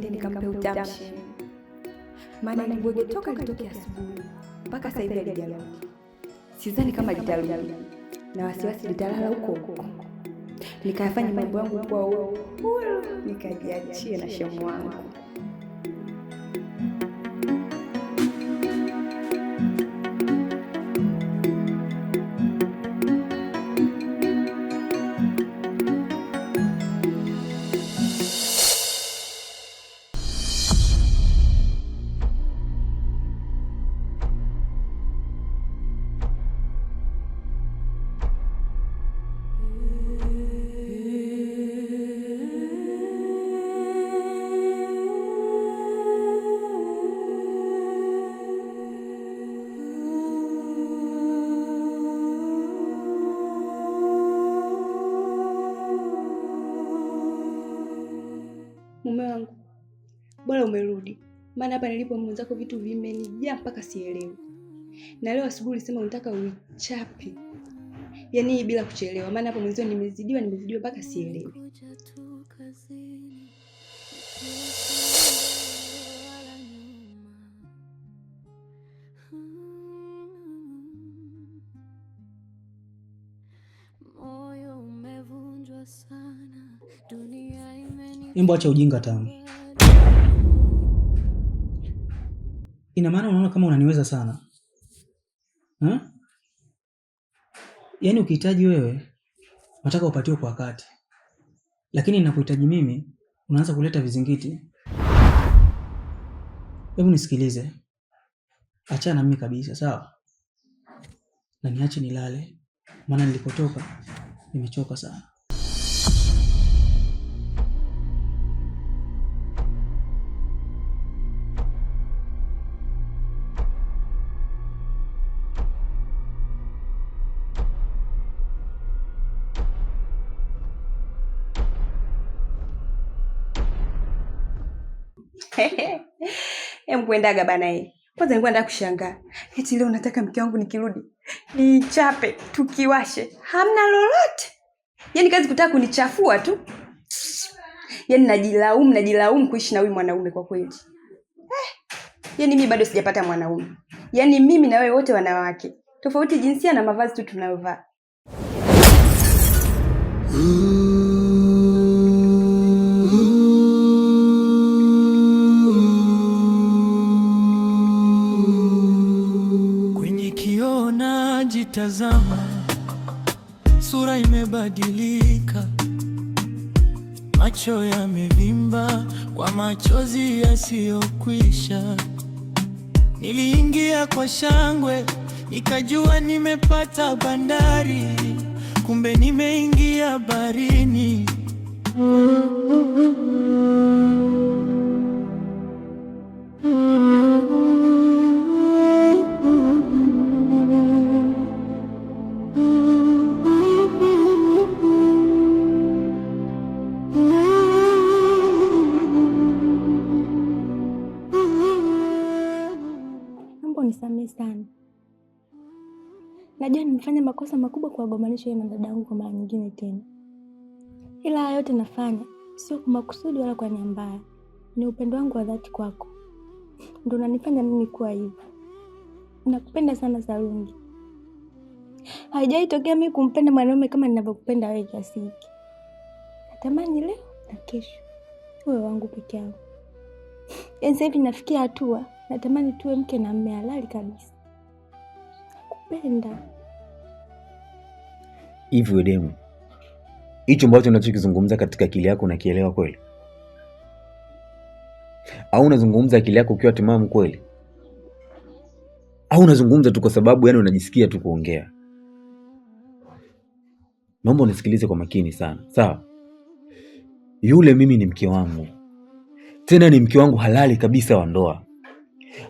niende nikampe utamshi. Maana nibwege toka litokea asubuhi mpaka sasa hivi halijarudi. Sidhani kama litarudi. Na wasiwasi litalala huko huko. Nikayafanya mambo yangu kwa uhuru, nikajiachie na shemu wangu. Mume wangu, bora umerudi. Maana hapa nilipo mwenzako vitu vimenijaa mpaka sielewi. Na leo asubuhi ulisema unataka uichape. Yaani bila kuchelewa. Maana hapa mwenzio nimezidiwa mpaka sielewi. Embo acha ujinga tamu. Ina maana unaona kama unaniweza sana. Yaani ukihitaji wewe unataka upatiwe kwa wakati. Lakini ninapohitaji mimi unaanza kuleta vizingiti. Hebu nisikilize. Achana na mimi kabisa, sawa? Na niache nilale. Maana nilipotoka nimechoka sana. Mkwendaga bana yeye. Kwanza nilikuwa nataka kushangaa. Eti leo nataka mke wangu nikirudi nichape tukiwashe. Hamna lolote. Yaani kazi kutaka kunichafua tu. Yaani najilaumu kuishi na huyu mwanaume kwa kweli. Yaani mimi bado sijapata mwanaume. Yaani mimi na wewe wote wanawake. Tofauti jinsia na mavazi tu tunayovaa. Tazama, sura imebadilika, macho yamevimba kwa machozi yasiyokwisha. Niliingia kwa shangwe, nikajua nimepata bandari, kumbe nimeingia barini. Nisamehe sana. Najua nimefanya makosa makubwa kuwagombanisha yeye na dadangu kwa mara nyingine tena. Ila haya yote nafanya sio kwa makusudi wala kwa nia mbaya. Ni upendo wangu wa dhati kwako. Ndio unanifanya mimi kuwa hivi. Nakupenda sana Salungi. Haijai tokea mimi kumpenda mwanaume kama ninavyokupenda wewe kiasi hiki. Natamani leo na kesho wewe wangu peke yangu. Yaani sasa hivi nafikia hatua natamani tuwe mke na mume halali kabisa. Nakupenda. Hivi wewe demu, hicho ambacho unachokizungumza katika akili yako unakielewa kweli? Au unazungumza akili yako ukiwa timamu kweli? Au unazungumza tu kwa sababu yani unajisikia tu kuongea? Naomba unisikilize kwa makini sana, sawa? Yule mimi ni mke wangu. Tena ni mke wangu halali kabisa wa ndoa.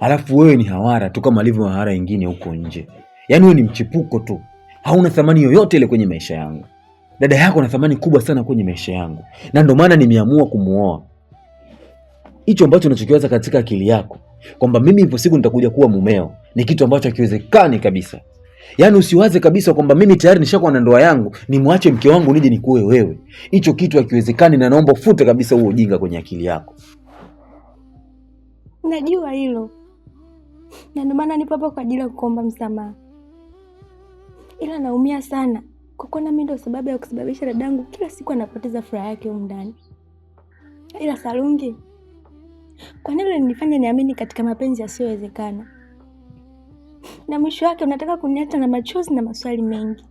Alafu wewe ni hawara tu kama alivyo hawara wengine huko nje. Yaani wewe ni mchipuko tu. Hauna thamani yoyote ile kwenye maisha yangu. Dada yako ana thamani kubwa sana kwenye maisha yangu. Na ndio maana nimeamua kumuoa. Hicho ambacho unachokiwaza katika akili yako kwamba mimi ipo siku nitakuja kuwa mumeo ni kitu ambacho hakiwezekani kabisa. Yaani usiwaze kabisa kwamba mimi tayari nishakuwa na ndoa yangu nimwache mke wangu nije nikuoe wewe. Hicho kitu hakiwezekani na naomba ufute kabisa huo ujinga kwenye akili yako. Najua hilo, na ndio maana nipo hapa kwa ajili ya kuomba msamaha. Ila naumia sana kwa kuona mimi ndio sababu ya kusababisha dadangu kila siku anapoteza furaha yake huko ndani. Ila Salungi, kwa nini unanifanya niamini katika mapenzi yasiyowezekana? Na mwisho wake unataka kuniacha na machozi na maswali mengi.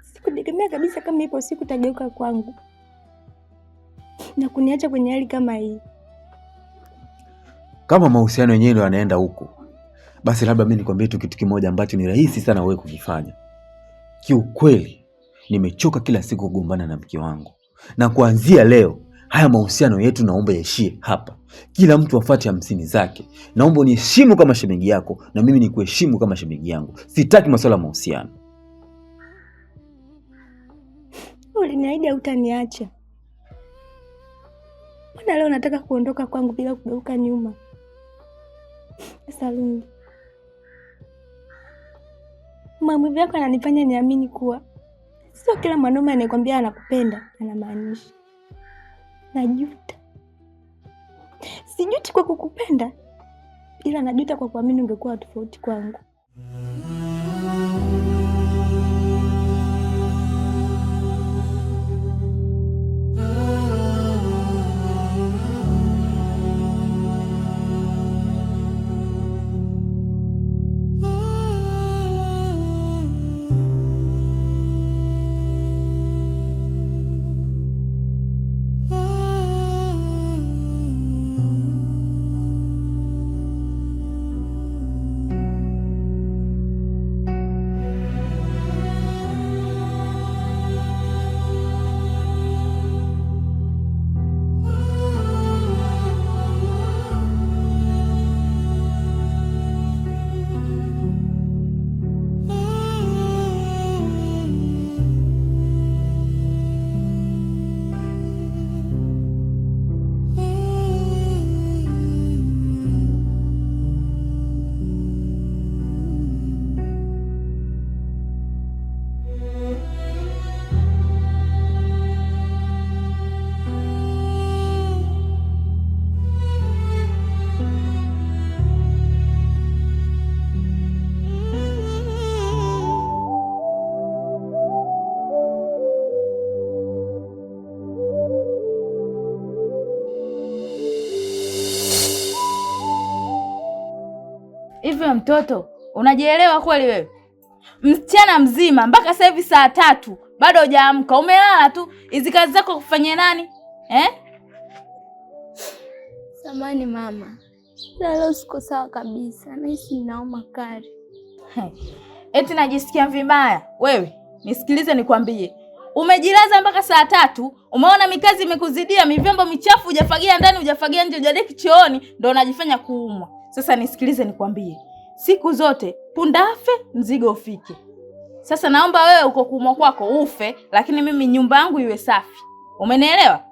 Sikutegemea kabisa kama ipo siku utageuka kwangu na kuniacha kwenye hali kama hii. Kama mahusiano yenyewe ndio yanaenda huko, basi labda mimi nikwambie tu kitu kimoja ambacho ni rahisi sana wewe kukifanya. Kiukweli, nimechoka kila siku kugombana na mke wangu. Na kuanzia leo, haya mahusiano yetu naomba yaishie hapa. Kila mtu afuate 50 zake. Naomba uniheshimu kama shemeji yako na mimi nikuheshimu kama shemeji yangu. Sitaki masuala ya mahusiano. Uliniahidi hutaniacha. Mbona leo nataka kuondoka kwangu bila kugeuka nyuma? Salungi, maumivu yako yananifanya niamini kuwa sio kila mwanaume anayekwambia anakupenda anamaanisha. Najuta. Sijuti kwa kukupenda, ila najuta kwa kuamini ungekuwa tofauti kwangu. Hivyo mtoto, unajielewa kweli wewe? Msichana mzima mpaka sasa hivi saa 3 bado hujaamka, umelala tu. Hizi kazi zako kufanyia nani? Samahani mama. Leo siko sawa kabisa. Nahisi ninauma kari. Eti najisikia vibaya. Wewe, nisikilize nikwambie. Umejilaza mpaka saa 3, umeona mikazi imekuzidia, mivyombo michafu hujafagia ndani, hujafagia nje, hujadeki chooni, ndio unajifanya kuumwa. Sasa nisikilize nikwambie. Siku zote punda afe mzigo ufike. Sasa naomba wewe uko kuumwa kwako ufe, lakini mimi nyumba yangu iwe safi. Umenielewa?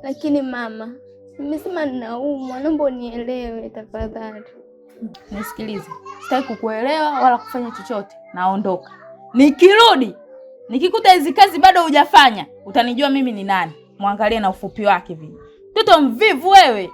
Lakini mama, nimesema ninaumwa, naomba unielewe tafadhali. Nisikilize. Sitaki kukuelewa wala kufanya chochote. Naondoka. Nikirudi, nikikuta hizi kazi bado hujafanya, utanijua mimi ni nani. Muangalie na ufupi wake vile. Mtoto mvivu wewe.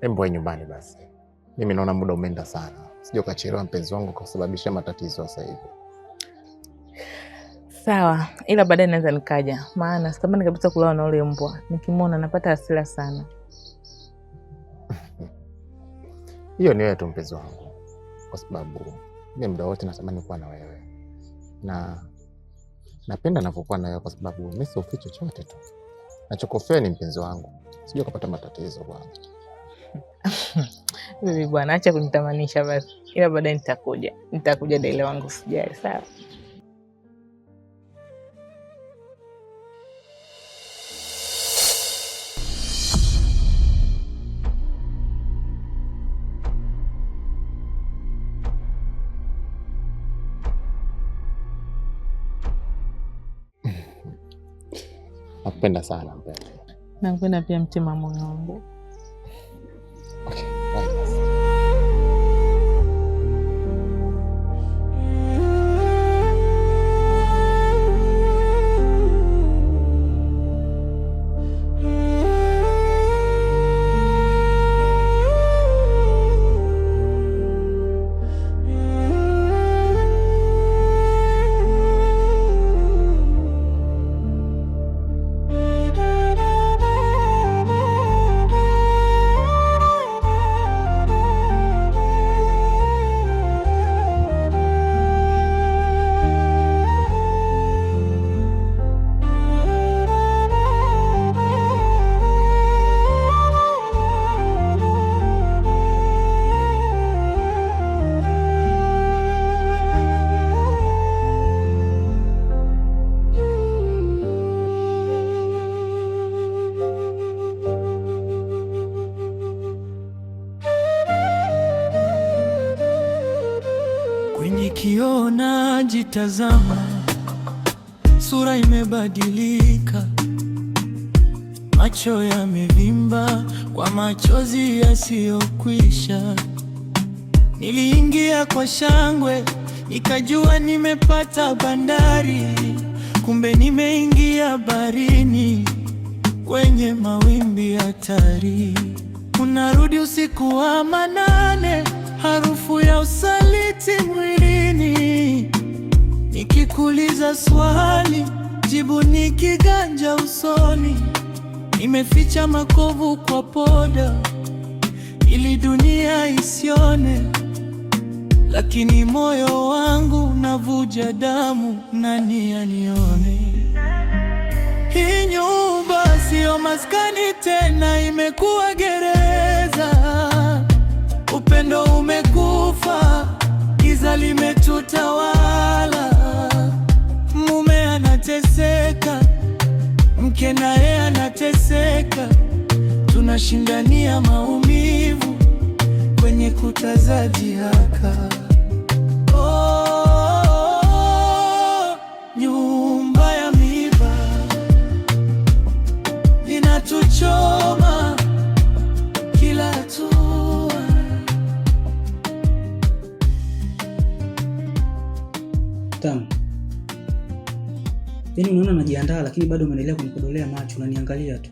Embo nyumbani basi. Mimi naona muda umeenda sana. Sije ukachelewa mpenzi wangu kwa kusababisha matatizo sasa hivi. Sawa, ila baadaye naweza nikaja. Maana sitamani kabisa kulala na ule mbwa. Nikimwona napata hasira sana. Hiyo ni wewe tu mpenzi wangu. Kwa sababu mimi muda wote natamani kuwa na wewe. Na napenda ninapokuwa na wewe kwa sababu mimi sio kitu chochote tu. Nachokofia ni mpenzi wangu. Sije kupata matatizo bwana. Bibi bwana, acha kunitamanisha basi. Ila baadaye nitakuja. Nitakuja dada wangu, sijali, sawa. Nakupenda sana mpenzi. Nakupenda pia mtima moyo wangu. Okay, bye. Kwenye kioo najitazama, sura imebadilika, macho yamevimba kwa machozi yasiyokwisha. Niliingia kwa shangwe, nikajua nimepata bandari, kumbe nimeingia baharini kwenye mawimbi hatari. Unarudi usiku wa manane, harufu ya usaliti mwilini, nikikuuliza swali, jibu ni kiganja usoni. Nimeficha makovu kwa poda ili dunia isione, lakini moyo wangu unavuja damu, nani anione? Hii nyumba sio maskani tena, imekuwa gereza. Upendo umekufa, giza limetutawala. Mume anateseka, mke naye anateseka, tunashindania maumivu kwenye kuta za dhihaka. Oh, nyumba ya miiba inatuchoma kila hatua. Tamu. Yaani unaona najiandaa lakini bado umeendelea kunikodolea macho, unaniangalia tu.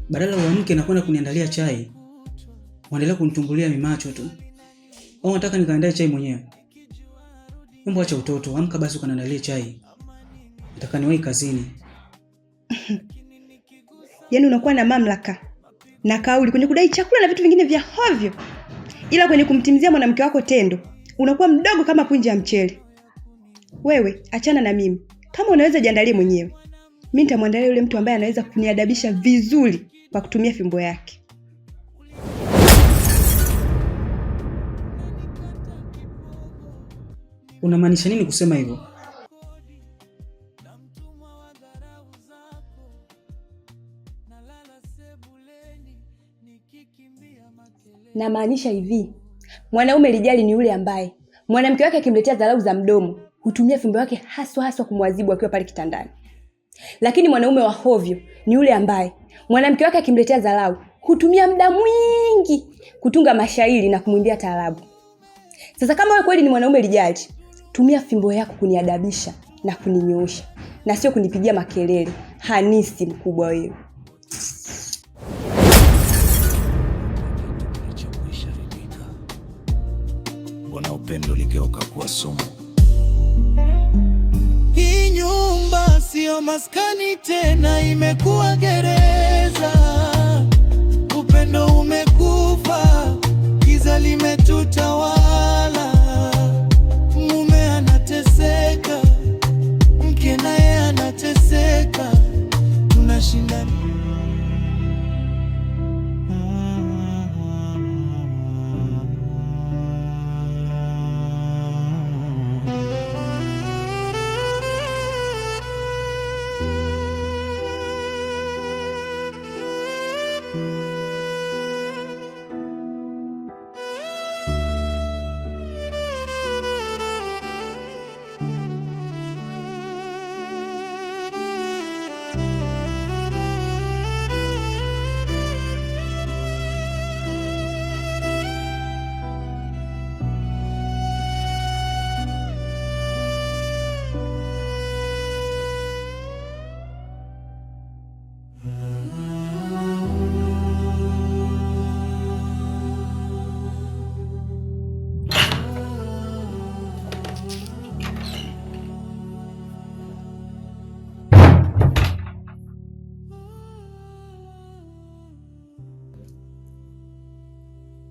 Badala uamke na kwenda kuniandalia chai, unaendelea kunitumbulia mimacho tu. Au unataka nikaandae chai mwenyewe? Hebu acha utoto, amka basi ukaniandalie chai. Nataka niwahi kazini. Yaani unakuwa na mamlaka na kauli kwenye kudai chakula na vitu vingine vya hovyo, ila kwenye kumtimizia mwanamke wako tendo unakuwa mdogo kama punje ya mchele. Wewe achana na mimi. Kama unaweza jiandalie mwenyewe, mimi nitamwandalia yule mtu ambaye anaweza kuniadabisha vizuri kwa kutumia fimbo yake. Unamaanisha nini kusema hivyo? Na maanisha hivi, mwanaume lijali ni yule ambaye mwanamke wake akimletea dharau za mdomo hutumia fimbo yake haswa kumwadhibu akiwa pale kitandani. Lakini mwanaume wa hovyo ni yule ambaye mwanamke wake akimletea dharau hutumia muda mwingi kutunga mashairi na kumwimbia taarabu. Sasa kama wewe kweli ni mwanaume lijali, tumia fimbo yako kuniadabisha na kuninyoosha, na sio kunipigia makelele. Hanisi mkubwa wewe. Mbona upendo ligeuka kuwa sumu? Hii nyumba sio maskani tena, imekuwa gereza. Upendo umekufa, giza limetutawala. Mume anateseka, mke naye anateseka, tunashindana.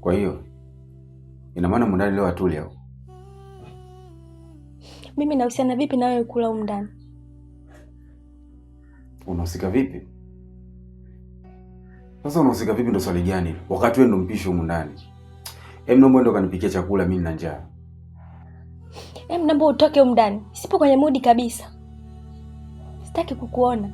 Kwa hiyo ina maana mundani leo atuli au? Mimi nahusiana vipi na wewe kula huko ndani? Unahusika vipi? Sasa unahusika vipi ndo swali gani? Wakati wewe ndo mpishi huko ndani. Naomba ndo kanipikia chakula, mimi nina njaa. Naomba utoke huko ndani. Sipo kwenye mudi kabisa. Sitaki kukuona.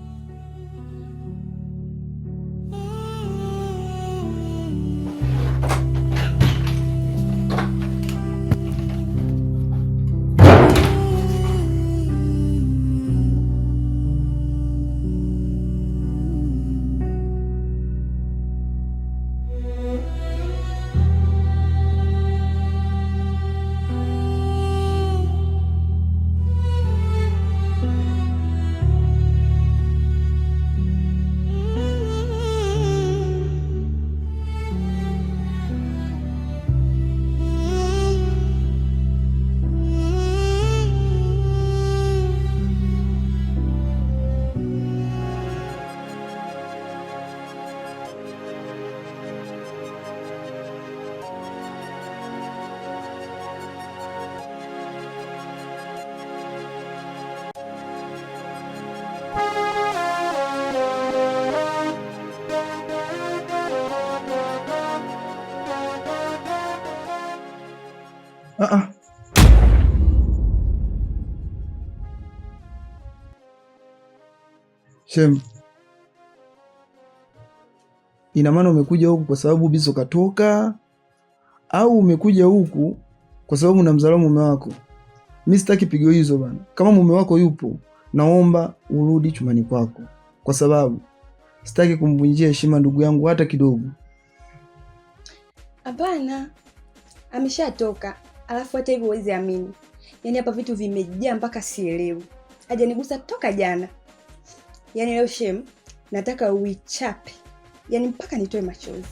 Shem, ina maana umekuja huku kwa sababu Bizo katoka au umekuja huku kwa sababu unamdharau mume wako? Mimi sitaki pigo hizo bana. Kama mume wako yupo, naomba urudi chumbani kwako, kwa sababu sitaki kumvunjia heshima ndugu yangu hata kidogo. Hapana, ameshatoka. Alafu hata hivyo huwezi amini, yaani hapa vitu vimejaa mpaka sielewi. Hajanigusa toka jana. Yaani leo Shem, nataka uichape, yaani mpaka nitoe machozi.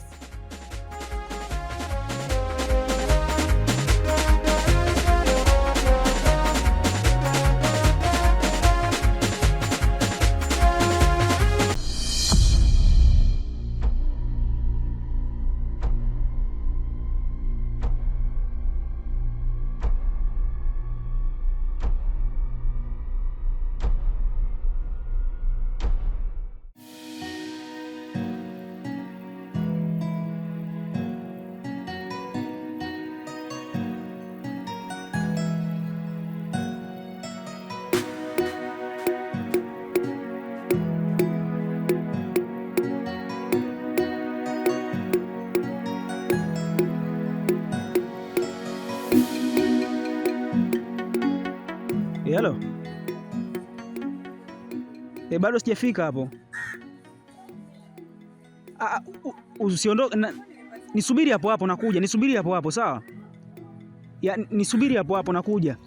Hello. Bado sijafika hapo. Usiondoke, nisubiri hapo hapo nakuja. Nisubiri hapo hapo, sawa? Ya, nisubiri hapo hapo nakuja.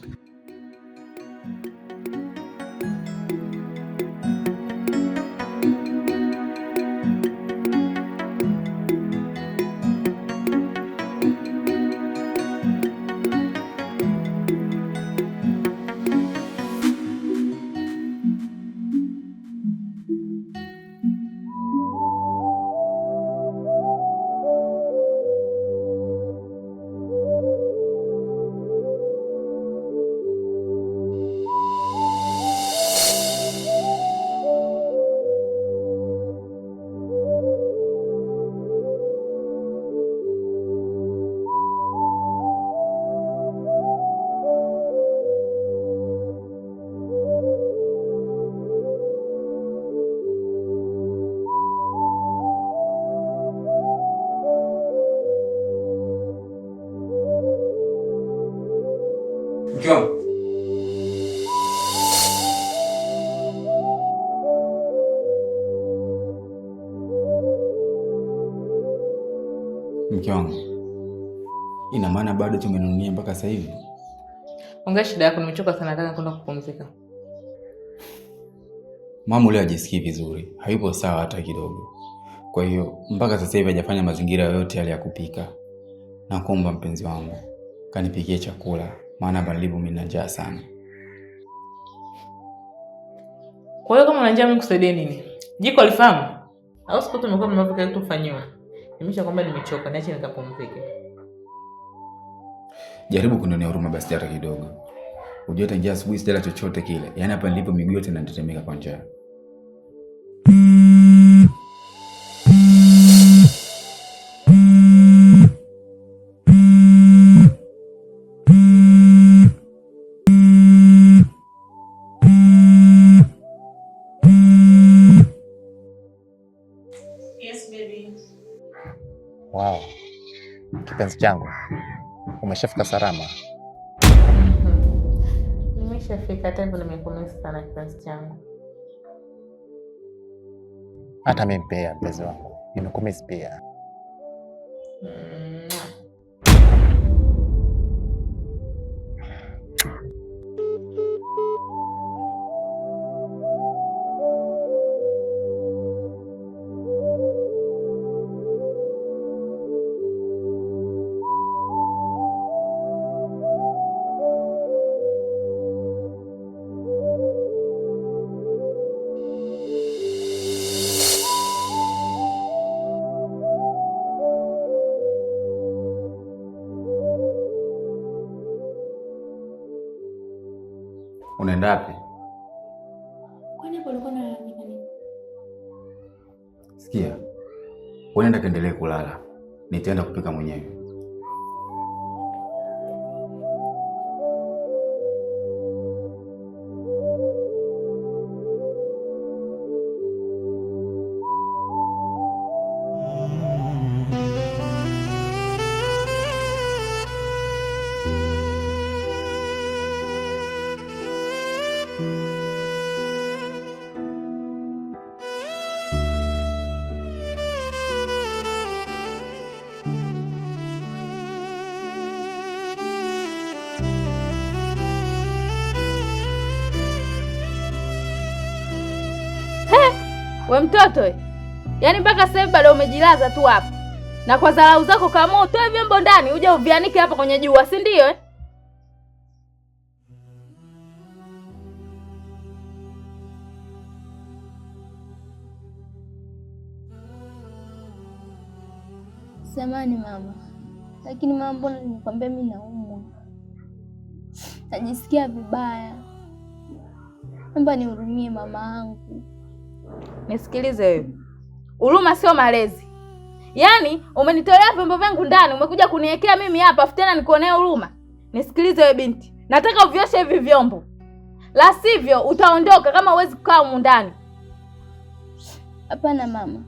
Mke wangu, ina maana bado tumenunia mpaka sasa hivi? Ongea shida yako, nimechoka sana, nataka kwenda kupumzika. Mama leo hajisikii vizuri, hayupo sawa hata kidogo. Kwa hiyo mpaka sasa hivi hajafanya mazingira yoyote yale ya kupika. Na kuomba mpenzi wangu, kanipikie chakula, maana balibu mimi na njaa sana. Kwa hiyo kama una njaa mimi nikusaidie nini? Jiko alifahamu? Au siku tumekuwa mmepika kitu fanyiwa? Nimeshakwambia nimechoka, niache nikapumzike. Jaribu kunionea huruma basi hata kidogo. Unajua tangia asubuhi sijala chochote kile. Yaani hapa nilipo miguu yote inatetemeka kwa njaa. Yes baby. Wow. Kipenzi changu, umeshafika salama? Nimeshafika, tangu nimekumisi sana kipenzi changu. Hata mimi pia mpenzi wangu, nimekumisi pia. Unaenda wapi? Kwani hapo ulikuwa unalalamika nini? Sikia. Unaenda kaendelee kulala. Nitaenda kupika mwenyewe. We mtoto we. Yaani mpaka sasa bado umejilaza tu hapa. Na kwa dharau zako kama utoe vyombo ndani uje uvianike hapa kwenye jua, si ndio eh? Samahani mama. Lakini mama, mbona nikwambia mimi naumwa? Najisikia vibaya. Naomba nihurumie mama yangu. Nisikilize wewe. Huruma sio malezi. Yaani umenitolea vyombo vyangu ndani, umekuja kuniwekea mimi hapa afu tena nikuonee huruma. Nisikilize wewe binti. Nataka uvioshe hivi vyombo. La sivyo utaondoka kama huwezi kukaa humu ndani. Hapana mama.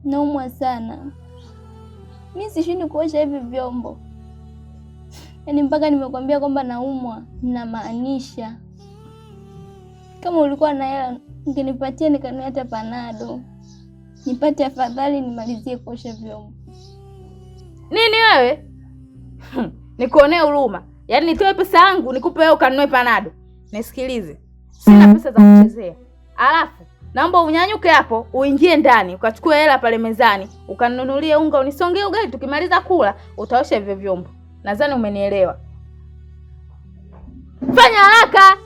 Naumwa sana. Mimi sishindi kuosha hivi vyombo. Yaani mpaka nimekwambia kwamba naumwa, ninamaanisha. Kama ulikuwa na hela ungenipatia nikanunua hata panado. Nipate afadhali nimalizie kuosha vyombo. Nini wewe? Nikuonee huruma. Yaani nitoe pesa yangu nikupe wewe ukanunue panado. Nisikilize. Sina pesa za kuchezea. Alafu naomba unyanyuke hapo, uingie ndani, ukachukue hela pale mezani, ukanunulie unga, unisongee ugali, tukimaliza kula utaosha hivyo vyombo. Nadhani umenielewa. Fanya haraka.